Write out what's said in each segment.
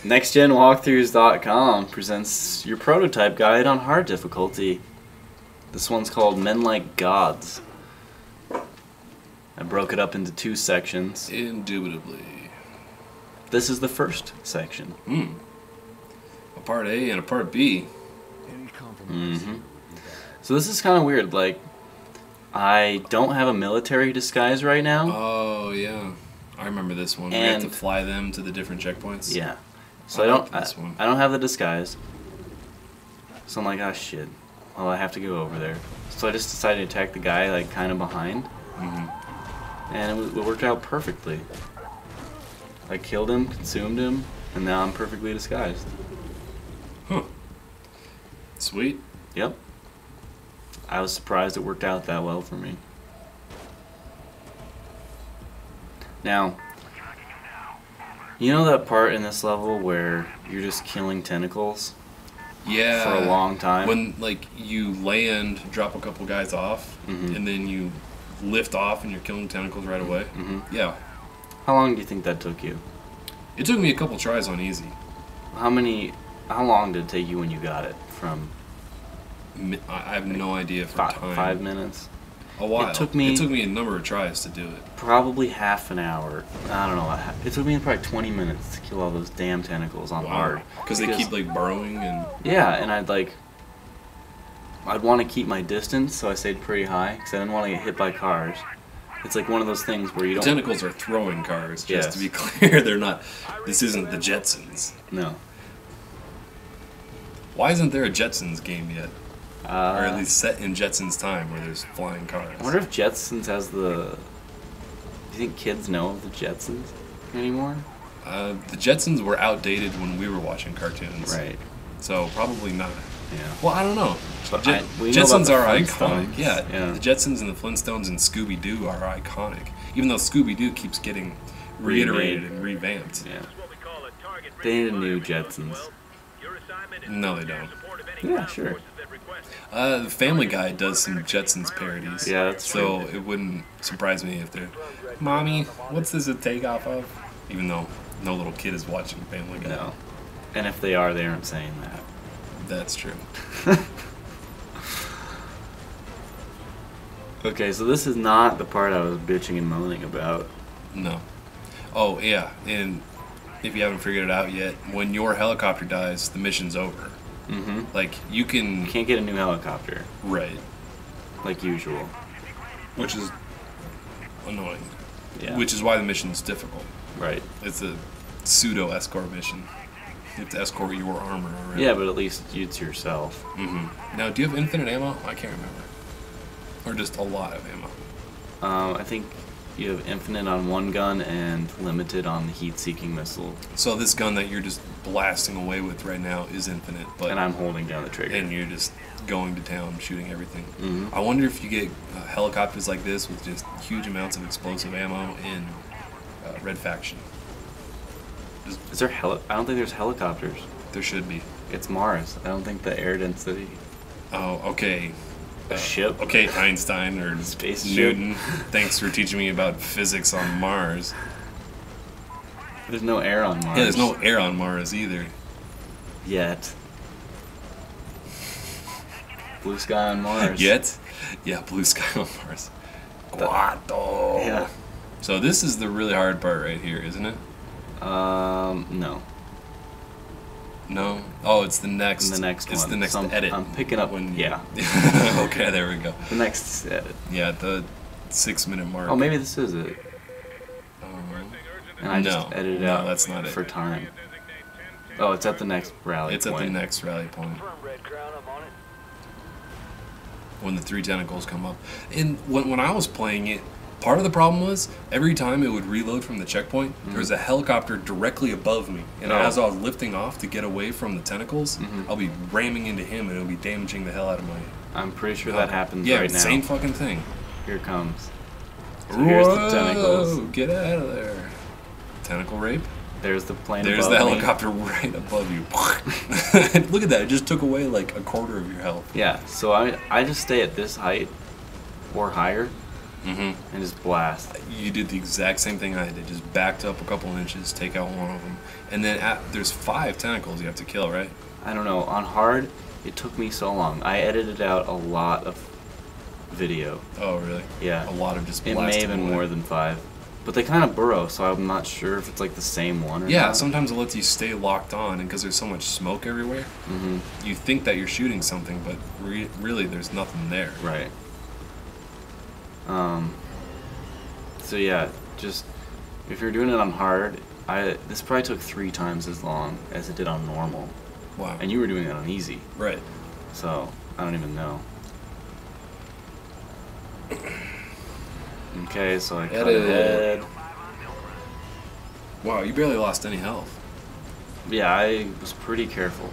NextGenWalkthroughs.com presents your prototype guide on hard difficulty. This one's called Men Like Gods. I broke it up into 2 sections. Indubitably. This is the first section. A part A and a part B. So this is kind of weird. Like, I don't have a military disguise right now. Oh, yeah. I remember this one. We have to fly them to the different checkpoints. Yeah. So I don't have the disguise. So I'm like, oh shit. Well, I have to go over there. So I just decided to attack the guy like kind of behind. And it worked out perfectly. I killed him, consumed him, and now I'm perfectly disguised. Huh. Sweet. Yep. I was surprised it worked out that well for me. Now, you know that part in this level where you're just killing tentacles? Yeah. For a long time? When, like, you land, drop a couple guys off, and then you lift off and you're killing tentacles right away. Yeah. How long do you think that took you? It took me a couple tries on easy. How long did it take you when you got it? From... I have no idea for time. 5 minutes? A while. It took me a number of tries to do it. Probably half an hour. I don't know. It took me probably 20 minutes to kill all those damn tentacles on hard. Because they keep like burrowing and... Yeah, and I'd want to keep my distance, so I stayed pretty high, because I didn't want to get hit by cars. It's like one of those things where you don't... Tentacles are throwing cars, just to be clear. They're not... This isn't the Jetsons. No. Why isn't there a Jetsons game yet? Or at least set in Jetsons time, where there's flying cars. I wonder if Jetsons has the... Do you think kids know of the Jetsons anymore? The Jetsons were outdated when we were watching cartoons. Right. So, probably not. Yeah. Well, I don't know. Jetsons are iconic. Yeah, the Jetsons and the Flintstones and Scooby-Doo are iconic. Even though Scooby-Doo keeps getting reiterated and revamped. Yeah. They need a new Jetsons. No, they don't. Yeah, sure. The Family Guy does some Jetsons parodies. Yeah, that's so true. It wouldn't surprise me if they're, Mommy, what's this a takeoff of? Even though no little kid is watching Family Guy. No. And if they are, they aren't saying that. That's true. Okay, so this is not the part I was bitching and moaning about. No. Oh, yeah, and if you haven't figured it out yet, when your helicopter dies, the mission's over. Like, you can't get a new helicopter. Right. Like usual. Which is annoying. Yeah. Which is why the mission's difficult. Right. It's a pseudo-escort mission. You have to escort your armor around. Yeah, but at least it's yourself. Now, do you have infinite ammo? I can't remember. Or just a lot of ammo? I think you have infinite on one gun and limited on the heat-seeking missile. So this gun that you're just blasting away with right now is infinite, but... And I'm holding down the trigger. And you're just going to town, shooting everything. I wonder if you get helicopters like this with just huge amounts of explosive ammo in Red Faction. Is there I don't think there's helicopters. There should be. It's Mars. I don't think the air density... Oh, okay. A ship? Okay, Einstein or Space Newton. ship. Thanks for teaching me about physics on Mars. There's no air on Mars. Yeah, there's no air on Mars either. Yet. Blue sky on Mars. Yet? Yeah, blue sky on Mars. Guato. Yeah. So this is the really hard part right here, isn't it? No. No? Oh, it's the next. The next it's one. the next So edit. I'm picking up when. Yeah. Okay, there we go. The next edit. Yeah, the 6-minute mark. Oh, maybe this is it. And I just edited out that's not it. for time. Oh, it's at the next rally It's point. at the next rally point. When the 3 tentacles come up. And when I was playing it, part of the problem was every time it would reload from the checkpoint, there was a helicopter directly above me. And as I was lifting off to get away from the tentacles, I'll be ramming into him and it'll be damaging the hell out of my... I'm pretty sure that happens yeah, right now. same fucking thing. Here it comes. So Whoa, here's the tentacles. Get out of there. Tentacle rape? There's the plane There's above the me. helicopter right above you. Look at that. It just took away like a quarter of your health. Yeah, so I just stay at this height or higher and just blast. You did the exact same thing I did. Just backed up a couple inches, take out one of them, and then there's 5 tentacles you have to kill, right? I don't know. On hard, it took me so long. I edited out a lot of video. Oh, really? Yeah. A lot of just It blasting may have been away. more than 5. But they kind of burrow, so I'm not sure if it's like the same one or Yeah, not. sometimes it lets you stay locked on, and because there's so much smoke everywhere, you think that you're shooting something, but really there's nothing there. Right. So yeah, just if you're doing it on hard, this probably took 3 times as long as it did on normal. Wow. And you were doing it on easy. Right. So I don't even know. Okay, so I cut ahead. Wow, you barely lost any health. Yeah, I was pretty careful.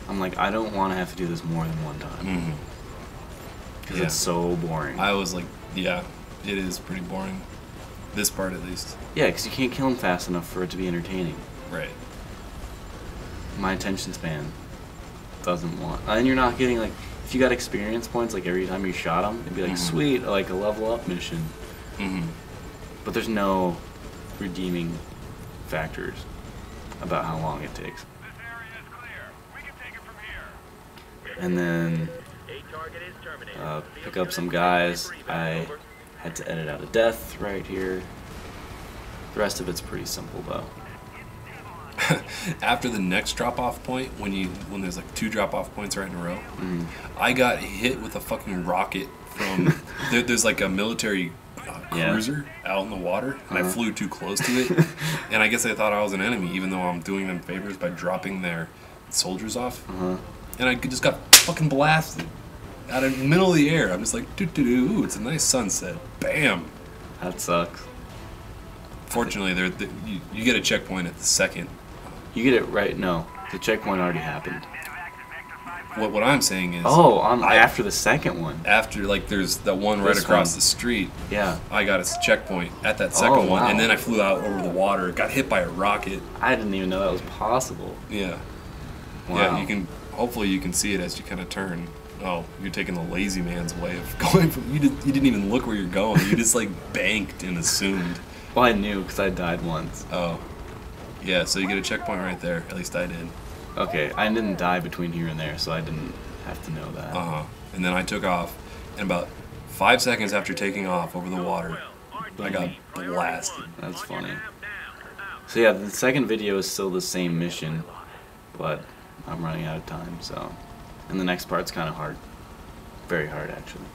I'm like, I don't want to have to do this more than one time. Because it's so boring. I was like, yeah, it is pretty boring. This part, at least. Yeah, because you can't kill him fast enough for it to be entertaining. Right. My attention span doesn't want... And you're not getting, like... If you got experience points, like, every time you shot him, it'd be like, sweet, like a level up mission. But there's no redeeming factors about how long it takes. And then pick up some guys. I had to edit out a death right here. The rest of it's pretty simple though. After the next drop-off point, when there's like 2 drop-off points right in a row, I got hit with a fucking rocket from there's like a military cruiser out in the water, and I flew too close to it, and I guess they thought I was an enemy, even though I'm doing them favors by dropping their soldiers off, and I just got fucking blasted out of the middle of the air. I'm just like, ooh, it's a nice sunset, bam. That sucks. Fortunately, you get a checkpoint at the second. You get it right. No, the checkpoint already happened. What I'm saying is... Oh, after the second one. After, like, there's that one right across the street. Yeah. I got a checkpoint at that second one, and then I flew out over the water, got hit by a rocket. I didn't even know that was possible. Yeah. Wow. Yeah, you can... Hopefully you can see it as you kind of turn. Oh, you're taking the lazy man's way of going from... You didn't even look where you're going. You just, like, banked and assumed. Well, I knew, because I died once. Oh. Yeah, so you get a checkpoint right there. At least I did. Okay, I didn't die between here and there, so I didn't have to know that. And then I took off, and about 5 seconds after taking off over the water, I got blasted. That's funny. So yeah, the second video is still the same mission, but I'm running out of time, so... And the next part's kind of hard. Very hard, actually.